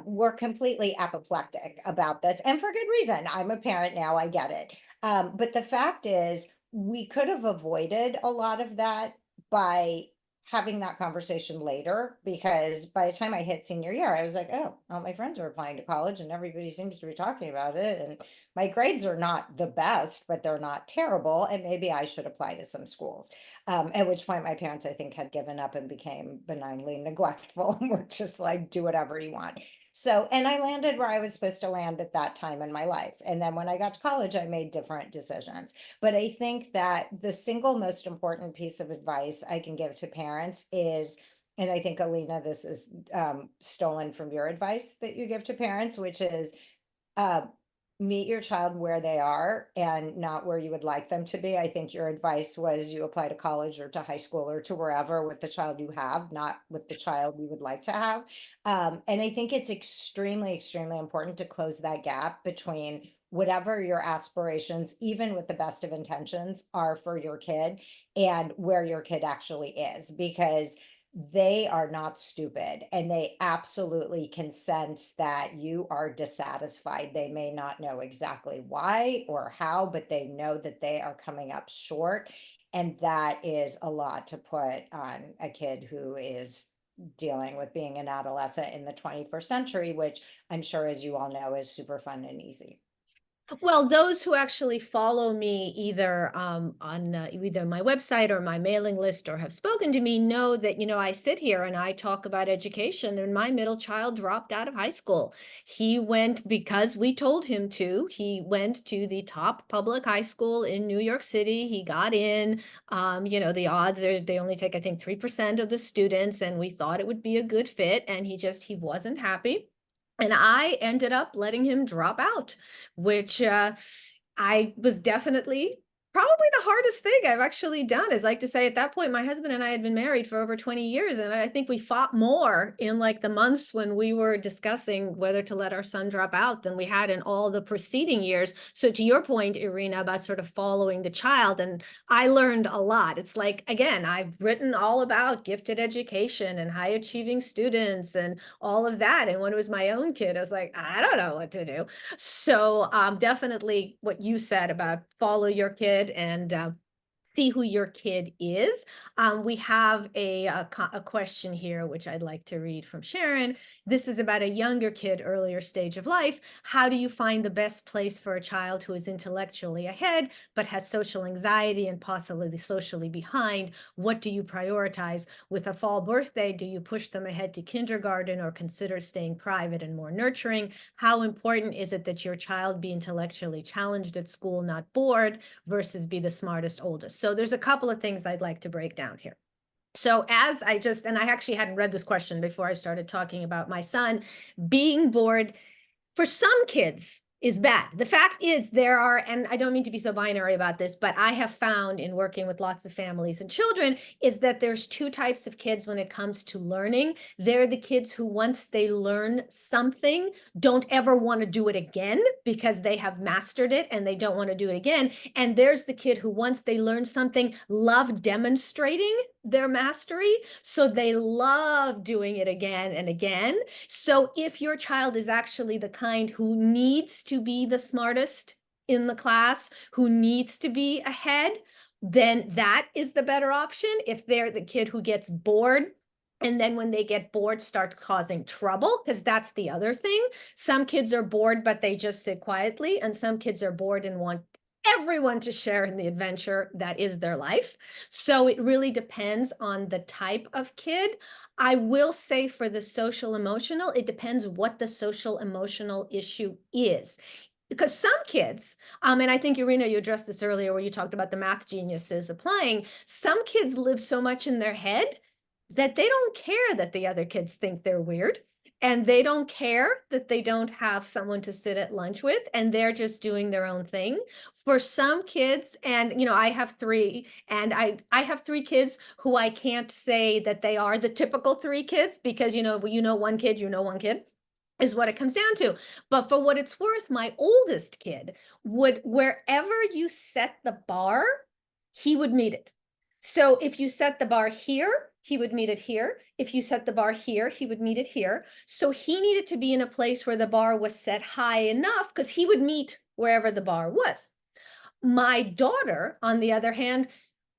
C: were completely apoplectic about this. And for good reason. I'm a parent now, I get it. But the fact is, we could have avoided a lot of that by having that conversation later, because by the time I hit senior year, I was like, oh, all my friends are applying to college and everybody seems to be talking about it. And my grades are not the best, but they're not terrible. And maybe I should apply to some schools. At which point my parents, I think, had given up and became benignly neglectful and were just like, do whatever you want. So, and I landed where I was supposed to land at that time in my life. And then when I got to college, I made different decisions. But I think that the single most important piece of advice I can give to parents is, and I think, Alina, this is stolen from your advice that you give to parents, which is uh, meet your child where they are and not where you would like them to be. I think your advice was you apply to college or to high school or to wherever with the child you have, not with the child you would like to have. And I think it's extremely, extremely important to close that gap between whatever your aspirations, even with the best of intentions, are for your kid and where your kid actually is, because they are not stupid and they absolutely can sense that you are dissatisfied. They may not know exactly why or how, but they know that they are coming up short. And that is a lot to put on a kid who is dealing with being an adolescent in the 21st century, which I'm sure, as you all know, is super fun and easy.
A: Well, those who actually follow me either on either my website or my mailing list or have spoken to me know that, I sit here and I talk about education, and my middle child dropped out of high school. He went because we told him to. He went to the top public high school in New York City. He got in. The odds are they only take, I think, 3% of the students, and we thought it would be a good fit. And he wasn't happy. And I ended up letting him drop out, which I was definitely probably the hardest thing I've actually done. Is like to say, at that point, my husband and I had been married for over 20 years. And I think we fought more in like the months when we were discussing whether to let our son drop out than we had in all the preceding years. So to your point, Irena, about sort of following the child, and I learned a lot. It's like, again, I've written all about gifted education and high achieving students and all of that. And when it was my own kid, I was like, I don't know what to do. So definitely what you said about follow your kid and see who your kid is. We have a question here, which I'd like to read from Sharon. This is about a younger kid, earlier stage of life. How do you find the best place for a child who is intellectually ahead, but has social anxiety and possibly socially behind? What do you prioritize? With a fall birthday, do you push them ahead to kindergarten or consider staying private and more nurturing? How important is it that your child be intellectually challenged at school, not bored, versus be the smartest, oldest? So there's a couple of things I'd like to break down here. So and I actually hadn't read this question before I started talking about my son being bored. For some kids, is bad. The fact is there are, and I don't mean to be so binary about this, but I have found in working with lots of families and children is that there's two types of kids when it comes to learning. They're the kids who, once they learn something, don't ever want to do it again because they have mastered it and they don't want to do it again. And there's the kid who, once they learn something, love demonstrating their mastery. So they love doing it again and again. So if your child is actually the kind who needs to be the smartest in the class, who needs to be ahead, then that is the better option. If they're the kid who gets bored, and then when they get bored, start causing trouble, because that's the other thing. Some kids are bored, but they just sit quietly, and some kids are bored and want everyone to share in the adventure that is their life. So it really depends on the type of kid. I will say for the social emotional, it depends what the social emotional issue is. Because some kids, and I think, Irena, you addressed this earlier where you talked about the math geniuses applying, some kids live so much in their head that they don't care that the other kids think they're weird. And they don't care that they don't have someone to sit at lunch with, and they're just doing their own thing. For some kids, and I have three, and I have three kids who I can't say that they are the typical three kids, because one kid, one kid is what it comes down to. But for what it's worth, my oldest kid would, wherever you set the bar, he would meet it. So if you set the bar here, he would meet it here. If you set the bar here, he would meet it here. So he needed to be in a place where the bar was set high enough, because he would meet wherever the bar was. My daughter, on the other hand,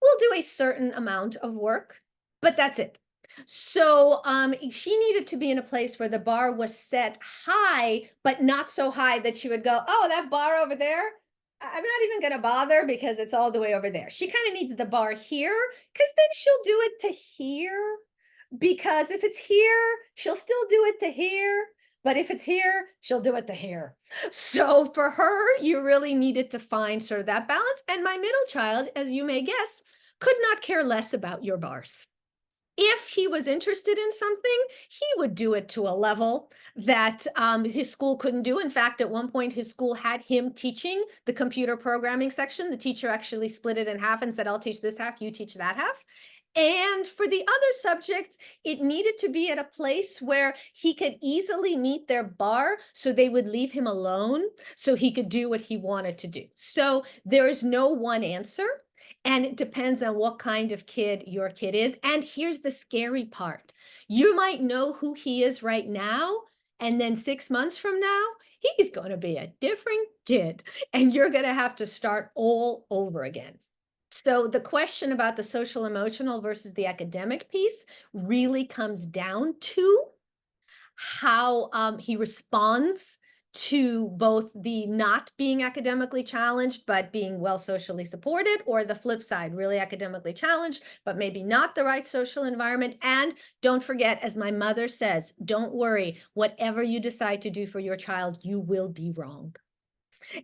A: will do a certain amount of work, but that's it. So she needed to be in a place where the bar was set high, but not so high that she would go, oh, that bar over there, I'm not even going to bother because it's all the way over there. She kind of needs the bar here, because then she'll do it to here. Because if it's here, she'll still do it to here. But if it's here, she'll do it to here. So for her, you really needed to find sort of that balance. And my middle child, as you may guess, could not care less about your bars. If he was interested in something, he would do it to a level that his school couldn't do. In fact, at one point, his school had him teaching the computer programming section. The teacher actually split it in half and said, I'll teach this half, you teach that half. And for the other subjects, it needed to be at a place where he could easily meet their bar, so they would leave him alone so he could do what he wanted to do. So there is no one answer. And it depends on what kind of kid your kid is. And here's the scary part. You might know who he is right now, and then 6 months from now, he's going to be a different kid, and you're going to have to start all over again. So the question about the social emotional versus the academic piece really comes down to how he responds to both the not being academically challenged, but being well socially supported, or the flip side, really academically challenged, but maybe not the right social environment. And don't forget, as my mother says, don't worry, whatever you decide to do for your child, you will be wrong.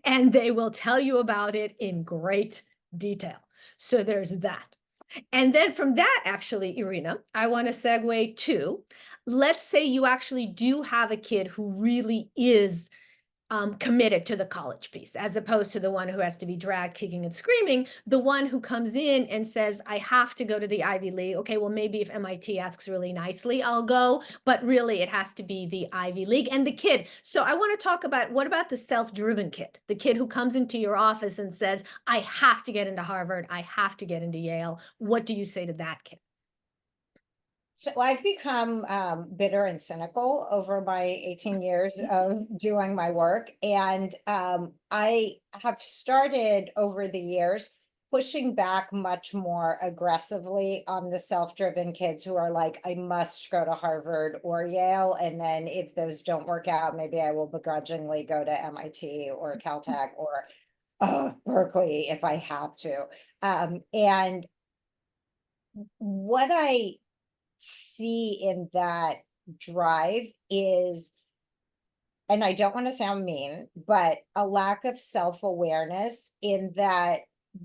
A: And they will tell you about it in great detail. So there's that. And then from that, actually, Irena, I want to segue to, let's say you actually do have a kid who really is committed to the college piece, as opposed to the one who has to be dragged kicking and screaming, the one who comes in and says, I have to go to the Ivy League. Okay, well, maybe if MIT asks really nicely, I'll go, but really it has to be the Ivy League. And the kid, so I want to talk about, what about the self-driven kid, the kid who comes into your office and says, I have to get into Harvard, I have to get into Yale. What do you say to that kid?
C: So I've become bitter and cynical over my 18 years of doing my work. And I have started over the years pushing back much more aggressively on the self-driven kids who are like, I must go to Harvard or Yale. And then if those don't work out, maybe I will begrudgingly go to MIT or Caltech or Berkeley if I have to. And what I see in that drive is, and I don't want to sound mean, but a lack of self-awareness in that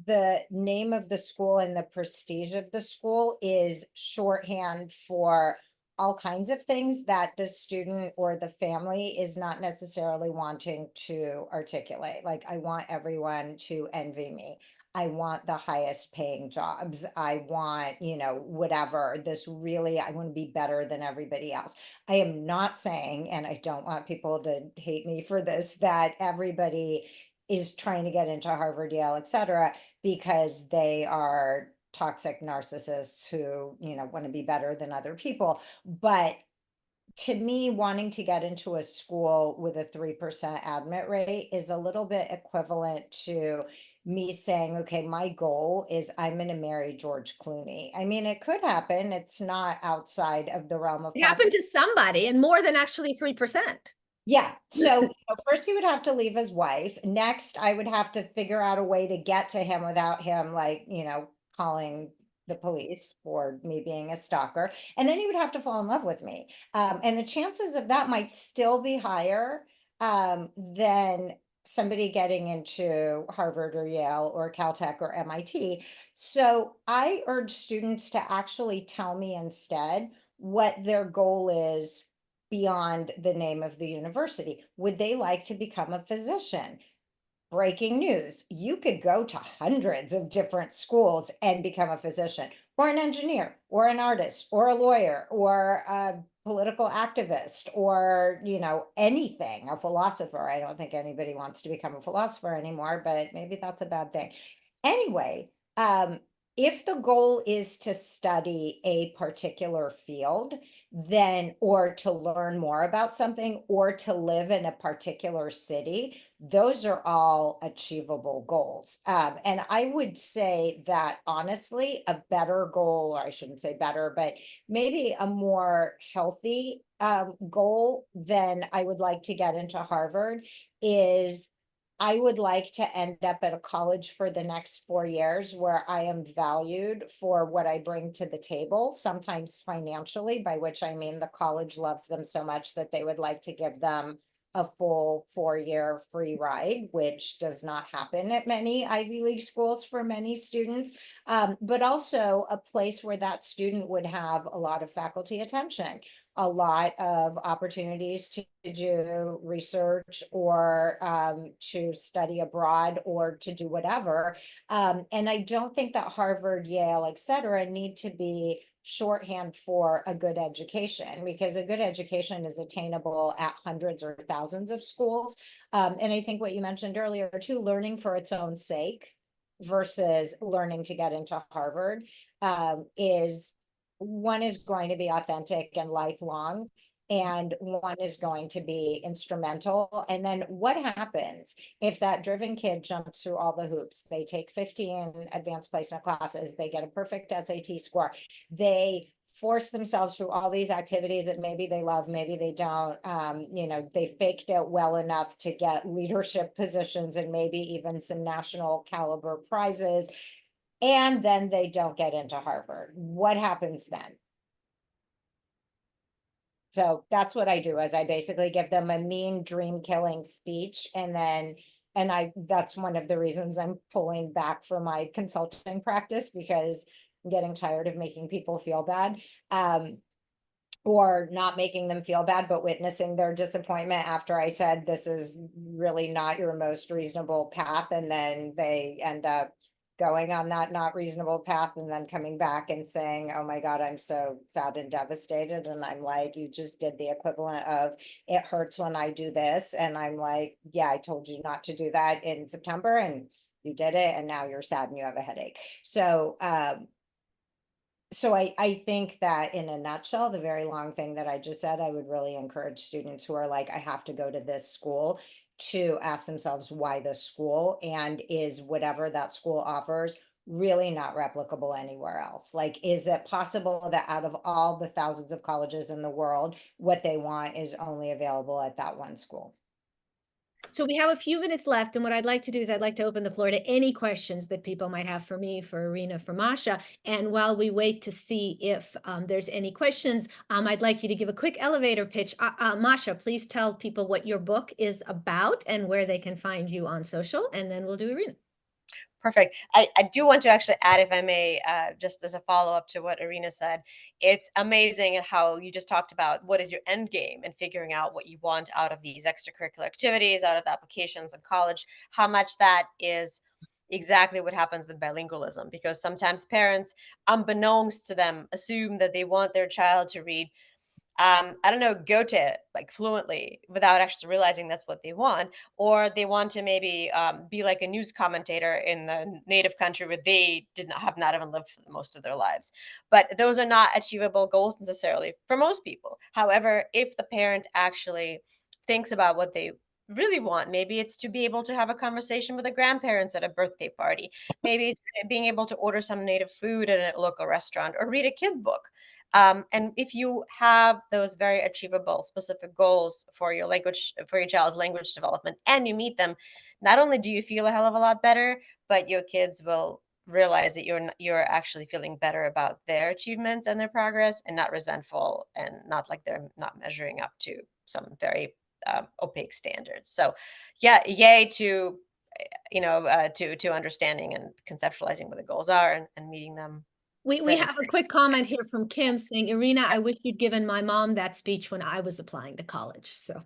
C: the name of the school and the prestige of the school is shorthand for all kinds of things that the student or the family is not necessarily wanting to articulate. Like, I want everyone to envy me. I want the highest paying jobs. I want, whatever. I want to be better than everybody else. I am not saying, and I don't want people to hate me for this, that everybody is trying to get into Harvard, Yale, et cetera, because they are toxic narcissists who, want to be better than other people. But to me, wanting to get into a school with a 3% admit rate is a little bit equivalent to me saying, okay, my goal is I'm going to marry George Clooney. I mean, it could happen. It's not outside of the realm of
A: It happened
C: possibility.
A: to somebody, and more than actually 3%.
C: Yeah. So first he would have to leave his wife. Next, I would have to figure out a way to get to him without him, like, calling the police for me being a stalker. And then he would have to fall in love with me. And the chances of that might still be higher than somebody getting into Harvard or Yale or Caltech or MIT. So I urge students to actually tell me instead what their goal is beyond the name of the university. Would they like to become a physician? Breaking news, you could go to hundreds of different schools and become a physician, or an engineer, or an artist, or a lawyer, or a political activist, or, anything, a philosopher. I don't think anybody wants to become a philosopher anymore, but maybe that's a bad thing. Anyway, if the goal is to study a particular field, then, or to learn more about something, or to live in a particular city, those are all achievable goals. And I would say that honestly, a better goal, or I shouldn't say better, but maybe a more healthy goal than I would like to get into Harvard is I would like to end up at a college for the next 4 years where I am valued for what I bring to the table, sometimes financially, by which I mean the college loves them so much that they would like to give them a full 4-year free ride, which does not happen at many Ivy League schools for many students, but also a place where that student would have a lot of faculty attention, a lot of opportunities to do research or to study abroad or to do whatever. And I don't think that Harvard, Yale, et cetera, need to be shorthand for a good education, because a good education is attainable at hundreds or thousands of schools. And I think what you mentioned earlier too, learning for its own sake versus learning to get into Harvard is one is going to be authentic and lifelong, and one is going to be instrumental. And then what happens if that driven kid jumps through all the hoops? They take 15 advanced placement classes, they get a perfect SAT score, they force themselves through all these activities that maybe they love, maybe they don't, they faked it well enough to get leadership positions and maybe even some national caliber prizes, and then they don't get into Harvard. What happens then? So that's what I do, is I basically give them a mean dream killing speech, and that's one of the reasons I'm pulling back from my consulting practice, because I'm getting tired of making people feel bad. Or not making them feel bad, but witnessing their disappointment after I said, this is really not your most reasonable path. And then they end up going on that not reasonable path and then coming back and saying, oh my God, I'm so sad and devastated. And I'm like, you just did the equivalent of, it hurts when I do this. And I'm like, yeah, I told you not to do that in September and you did it. And now you're sad and you have a headache. So I think that in a nutshell, the very long thing that I just said, I would really encourage students who are like, I have to go to this school, to ask themselves why this school, and is whatever that school offers really not replicable anywhere else? Like, is it possible that out of all the thousands of colleges in the world, what they want is only available at that one school?
A: So we have a few minutes left, and what I'd like to do is I'd like to open the floor to any questions that people might have for me, for Irena, for Masha. And while we wait to see if there's any questions, I'd like you to give a quick elevator pitch. Masha, please tell people what your book is about and where they can find you on social, and then we'll do Irena.
B: Perfect. I do want to actually add, if I may, just as a follow-up to what Irena said, it's amazing at how you just talked about what is your end game and figuring out what you want out of these extracurricular activities, out of the applications in college, how much that is exactly what happens with bilingualism, because sometimes parents, unbeknownst to them, assume that they want their child to read I don't know, Goethe like fluently without actually realizing that's what they want, or they want to maybe be like a news commentator in the native country where they did not have not even lived for most of their lives. But those are not achievable goals necessarily for most people. However, if the parent actually thinks about what they really want, maybe it's to be able to have a conversation with the grandparents at a birthday party. Maybe it's being able to order some native food at a local restaurant or read a kid book. And if you have those very achievable specific goals for your language, for your child's language development, and you meet them, not only do you feel a hell of a lot better, but your kids will realize that you're actually feeling better about their achievements and their progress, and not resentful, and not like they're not measuring up to some very opaque standards. So, yeah, yay to to understanding and conceptualizing what the goals are, and meeting them.
A: We
B: So
A: have a quick comment here from Kim saying, Irena, I wish you'd given my mom that speech when I was applying to college. So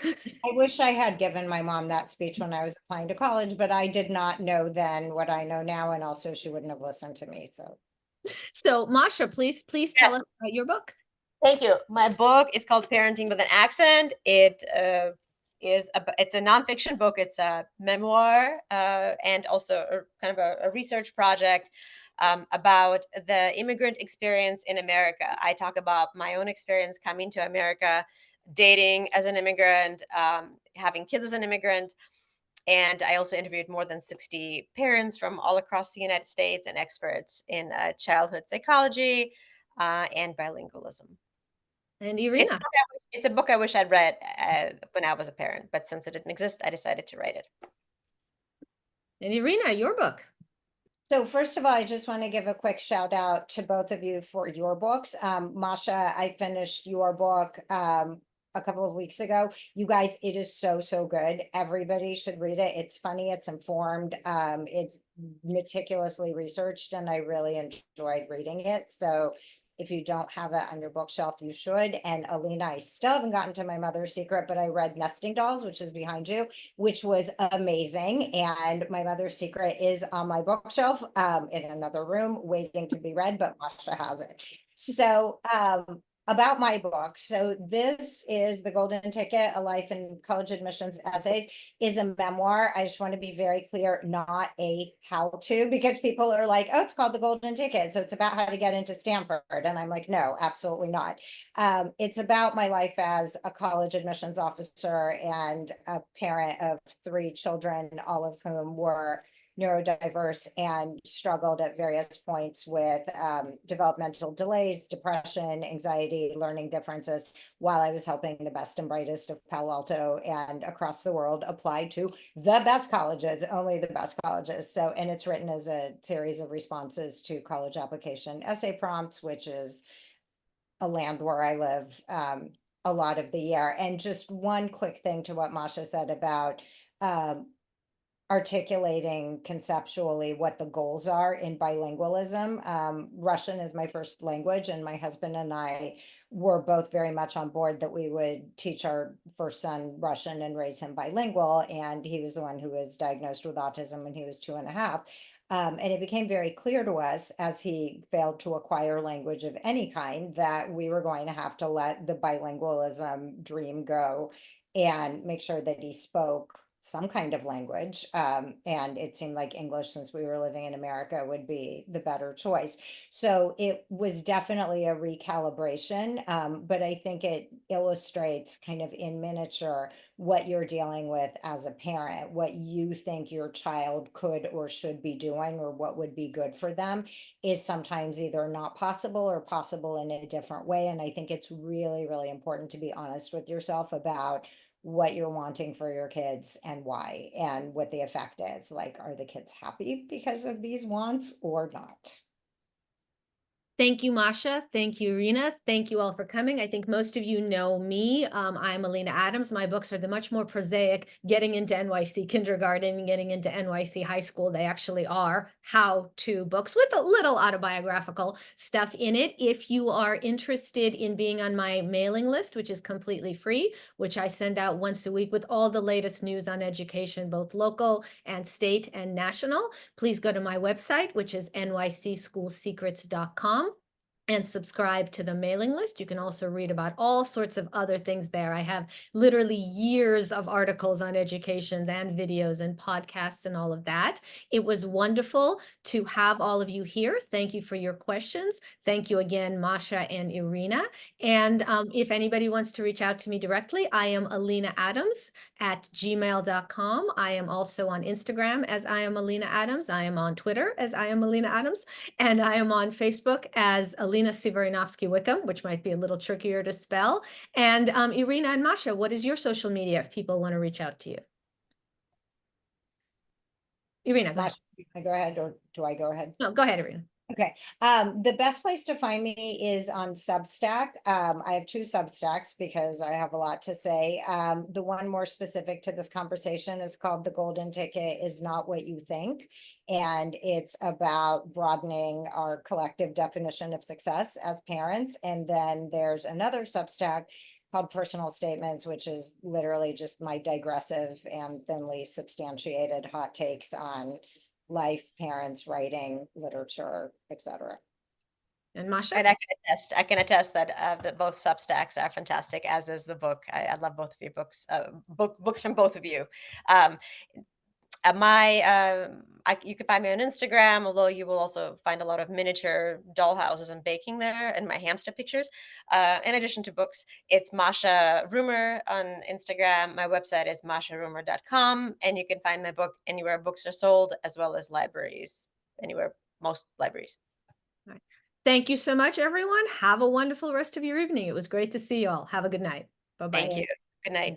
C: I wish I had given my mom that speech when I was applying to college, but I did not know then what I know now, and also she wouldn't have listened to me, so.
A: so Masha, please tell
B: yes.
A: us about your book.
B: Thank you. My book is called Parenting with an Accent. It's a nonfiction book. It's a memoir and also kind of a research project about the immigrant experience in America. I talk about my own experience coming to America, dating as an immigrant, having kids as an immigrant. And I also interviewed more than 60 parents from all across the United States and experts in childhood psychology and bilingualism.
A: And
B: It's a
A: Irena.
B: book it's a book I wish I'd read when I was a parent, but since it didn't exist, I decided to write it.
A: And Irena, your book.
C: So first of all, I just want to give a quick shout out to both of you for your books. Masha, I finished your book a couple of weeks ago. You guys, it is so, so good. Everybody should read it. It's funny, it's informed, it's meticulously researched, and I really enjoyed reading it. So if you don't have it on your bookshelf, you should. And Alina, I still haven't gotten to My Mother's Secret, but I read Nesting Dolls, which is behind you, which was amazing. And My Mother's Secret is on my bookshelf in another room waiting to be read, but Masha has it. So about my book. So this is The Golden Ticket, A Life in College Admissions Essays, is a memoir. I just want to be very clear, not a how-to, because people are like, oh, it's called The Golden Ticket, so it's about how to get into Stanford. And I'm like, no, absolutely not. It's about my life as a college admissions officer and a parent of 3 children, all of whom were neurodiverse and struggled at various points with developmental delays, depression, anxiety, learning differences, while I was helping the best and brightest of Palo Alto and across the world apply to the best colleges, only the best colleges. So, and it's written as a series of responses to college application essay prompts, which is a land where I live a lot of the year. And just one quick thing to what Masha said about articulating conceptually what the goals are in bilingualism. Russian is my first language, and my husband and I were both very much on board that we would teach our first son Russian and raise him bilingual. And he was the one who was diagnosed with autism when he was 2.5. And it became very clear to us as he failed to acquire language of any kind that we were going to have to let the bilingualism dream go and make sure that he spoke some kind of language. And it seemed like English, since we were living in America, would be the better choice. So it was definitely a recalibration, but I think it illustrates kind of in miniature what you're dealing with as a parent, what you think your child could or should be doing, or what would be good for them is sometimes either not possible or possible in a different way. And I think it's really, really important to be honest with yourself about what you're wanting for your kids and why, and what the effect is. Like, are the kids happy because of these wants or not?
A: Thank you, Masha. Thank you, Irena. Thank you all for coming. I think most of you know me. I'm Alina Adams. My books are the much more prosaic, getting into NYC Kindergarten and getting into NYC High School. They actually are how-to books with a little autobiographical stuff in it. If you are interested in being on my mailing list, which is completely free, which I send out once a week with all the latest news on education, both local and state and national, please go to my website, which is nycschoolsecrets.com. and subscribe to the mailing list. You can also read about all sorts of other things there. I have literally years of articles on education and videos and podcasts and all of that. It was wonderful to have all of you here. Thank you for your questions. Thank you again, Masha and Irena. And if anybody wants to reach out to me directly, I am Alina Adams at gmail.com. I am also on Instagram as I am Alina Adams. I am on Twitter as I am Alina Adams. And I am on Facebook as Alina Siverinovsky-Wickham, which might be a little trickier to spell. And Irena and Masha, what is your social media if people want to reach out to you? Irena, go ahead.
C: Masha, you wanna go ahead, or do I go ahead?
A: No, go ahead, Irena.
C: Okay. The best place to find me is on Substack. I have two Substacks because I have a lot to say. The one more specific to this conversation is called The Golden Ticket Is Not What You Think. And it's about broadening our collective definition of success as parents. And then there's another Substack called Personal Statements, which is literally just my digressive and thinly substantiated hot takes on life, parents, writing, literature, etc.
A: And Masha?
B: And I can attest that both Substacks are fantastic, as is the book. I love both of your books, books from both of you. Um, you can find me on Instagram, although you will also find a lot of miniature dollhouses and baking there, and my hamster pictures. In addition to books, it's Masha Rumer on Instagram. My website is masharumer.com, and you can find my book anywhere books are sold, as well as libraries, anywhere, most libraries.
A: All right. Thank you so much, everyone. Have a wonderful rest of your evening. It was great to see you all. Have a good night. Bye-bye.
B: Thank you. Good night.